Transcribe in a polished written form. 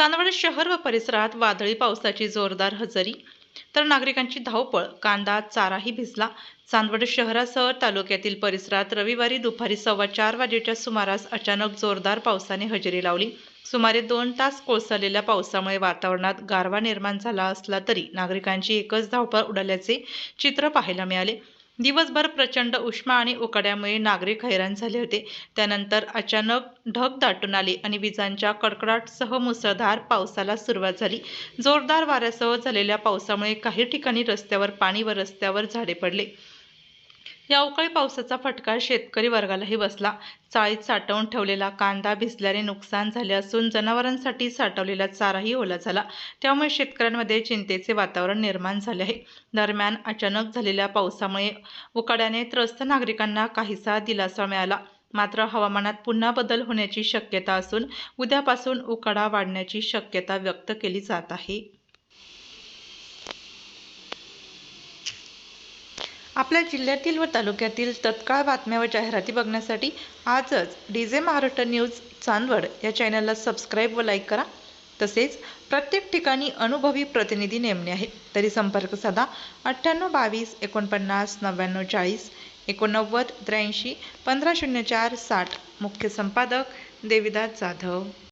चांदवड शहर व परिसरात वादळी पावसाची जोरदार हजेरी, तर नागरिकांची धावपळ. कांदा, चाराही भिजला. चांदवड शहरासह तालुक्यातील परिसरात रविवारी दुपारी 4:15 वाजेच्या सुमारास अचानक जोरदार पावसाने हजेरी लावली. सुमारे 2 तास कोसळलेल्या पावसामुळे वातावरणात गारवा निर्माण झाला असला तरी नागरिकांची एकच धावपळ उडाल्याचे चित्र पाहायला मिळाले. दिवसभर प्रचंड उष्मा आणि उकाड्यामुळे नागरिक हैराण झाले होते. त्यानंतर अचानक ढग दाटून आले आणि विजांच्या कडकडाटासह मुसळधार पावसाला सुरुवात झाली. जोरदार वाऱ्यासह झालेल्या पावसामुळे काही ठिकाणी रस्त्यावर पाणी व रस्त्यावर झाडे पडले. या अवकाळी पावसाचा फटका शेतकरी वर्गालाही बसला. चाळीत साठवून ठेवलेला कांदा भिजल्याने नुकसान झाले असून जनावरांसाठी साठवलेला चाराही ओला झाला. त्यामुळे शेतकऱ्यांमध्ये चिंतेचे वातावरण निर्माण झाले आहे. दरम्यान अचानक झालेल्या पावसामुळे उकाड्याने त्रस्त नागरिकांना काहीसा दिलासा मिळाला. मात्र हवामानात पुन्हा बदल होण्याची शक्यता असून उद्यापासून उकाडा वाढण्याची शक्यता व्यक्त केली जात आहे. आपल्या जिल्ह्यातील व तालुक्यातील तत्काळ बातम्या व जाहिराती बघण्यासाठी आजच डीजे महाराष्ट्र न्यूज चांदवड या चॅनलला सबस्क्राईब व लाईक करा. तसेच प्रत्येक ठिकाणी अनुभवी प्रतिनिधी नेमणे आहे. तरी संपर्क साधा 9822 49 99 40 89 83 1504 60. मुख्य संपादक देविदास जाधव.